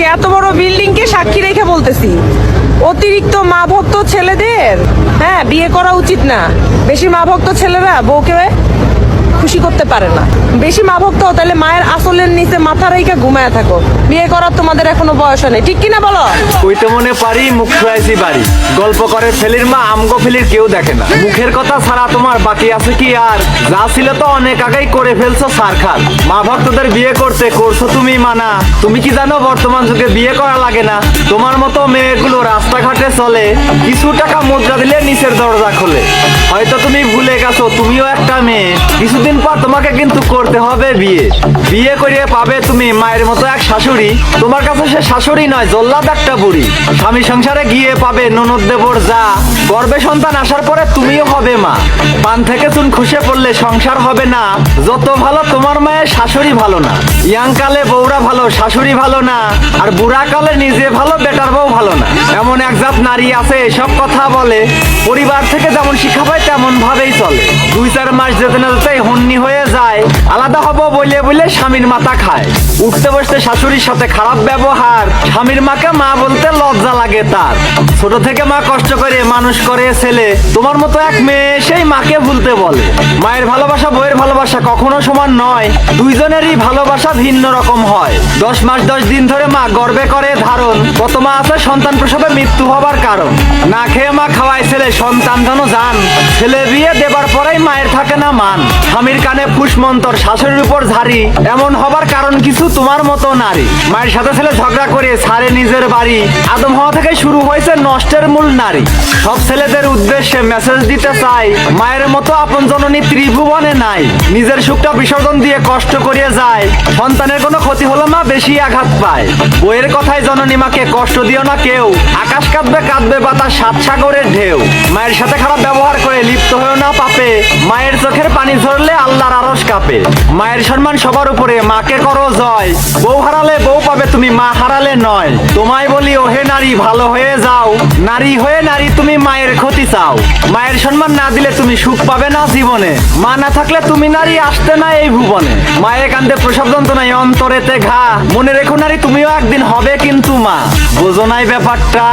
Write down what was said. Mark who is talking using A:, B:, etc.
A: যে এত বড় বিল্ডিং কে সাক্ষী রেখে বলতেছি, অতিরিক্ত মা ভক্ত ছেলেদের বিয়ে করা উচিত না। বেশি মা ভক্ত ছেলেরা বউকে খুশি করতে পারে না। বেশি মা ভক্ত তাহলে মায়ের আসলের নিচে মাথা রেখে ঘুমায় থাকো। বিয়ে করার তোমাদের এখনো বয়স নেই, ঠিক কিনা বলো?
B: ওইটা মনে পারি মুখ খুয়াইছি বাড়ি, গল্প করে ফেলির মা আমগো ফেলির কেউ দেখে না। মুখের কথা ছাড়া তোমার বাকি আছে কি আর? যা ছিল তো অনেক আগেই করে ফেলছো সারখার। মা ভক্তদের বিয়ে করতে করছো তুমি মানা। তুমি কি জানো বর্তমান যুগে বিয়ে করা লাগে না? তোমার মতো মেয়েগুলো রাস্তাঘাটে চলে, কিছু টাকা মুদ্রা দিলে নিচের দরজা খোলে। হয়তো তুমি ভুলে গেছো তুমিও একটা মেয়ে। কিছুদিন পর তোমাকে কিন্তু করতে হবে বিয়ে। বিয়ে করিয়ে পাবে তুমি মায়ের মতো এক শাশুড়ি। তোমার কাছে সে শাশুড়ি নয়, জল্লাদ একটা বুড়ি। স্বামী সংসারে গিয়ে পাবে ননদ দেবর যা। গর্ভে সন্তান আসার পরে তুমিও হবে মা। পান থেকে চুন খসে পড়লে সংসার হবে না। যত ভালো তোমার মায়ের শাশুড়ি ভালো না। ইয়াং কালে বউরা ভালো, শাশুড়ি ভালো না। আর বুড়া কালে নিজে ভালো, বেটার বউ ভালো না। এমন এক জাত নারী আছে এসব কথা বলে। পরিবার থেকে যেমন শিক্ষা পায় তেমন ভাবেই চলে। 2-4 মাস যেতে না যেতে হন্নি হয়ে যায়। আলাদা হবো বলে বলে স্বামীর মাথা খায়। উঠতে বসতে শাশুড়ির সাথে খারাপ ব্যবহার। স্বামীর মাকে মা বলতে লজ্জা লাগে তার। ছোট থেকে মা কষ্ট করে মানুষ করে ছেলে। তোমার মতো এক মেয়ে সেই মাকে ভুলতে বলে। মায়ের ভালোবাসা বইয়ের ভালোবাসা কখনো সমান নয়। দুইজনেরই ভালোবাসা ভিন্ন রকম হয়। 10 মাস 10 দিন ধরে মা গর্ভে করে ধারণ। কত মা আছে সন্তান প্রসবে মৃত্যু হবার কারণ। না খেয়ে মা খাওয়ায় ছেলে, সন্তান যেন জান। ছেলে বিয়ে দেবার পরেই মায়ের থাকে না মান। স্বামীর কানে ফুসমন্তর, শাশুড়ির উপর ঝাড়ি। এমন হবার কারণ কিছু তোমার মতো নারী। মায়ের সাথে ছেলে ঝগড়া করে ছাড়ে নিজের বাড়ি। আদম হওয়া থেকে শুরু হয়েছে নষ্টের মূল নারী। সব ছেলেদের উদ্দেশ্যে মেসেজ দিতে চাই, মায়ের মতো আপন জননী ত্রিভুবনে নাই। নিজের সুখটা বিসর্জন দিয়ে কষ্ট করিয়ে যায়। সন্তানের কোনো ক্ষতি হলে মা বেশি আঘাত পায়। বইয়ের কথায় জননী মাকে কষ্ট দিও না কেউ। আকাশ কাঁদবে কাঁদবে বাতাস, 7 সাগরের ঢেউ। মায়ের সাথে খারাপ ব্যবহার করে লিপ্ত হয়েও না পাপে। মায়ের চোখের পানি ঝরলে আল্লাহর আরশ কাঁপে। মায়ের সম্মান সবার উপরে, মাকে করো জয়। বউ হারালে বউ পাবে তুমি, মা হারালে নয়। তোমায় বলি ওহে নারী ভালো হয়ে যাও। নারী হয়ে নারী তুমি মায়ের ক্ষতি চাও। মায়ের সম্মান না দিলে তুমি সুখ পাবে না জীবনে। মা না থাকলে তুমি নারী আসতে না এই ভুবনে। মায়ের কান্দে প্রসব যন্ত্রণায় অন্তরেতে ঘা। মনে রেখো নারী তুমিও একদিন হবে কিন্তু মা। বোঝো নাই ব্যাপারটা?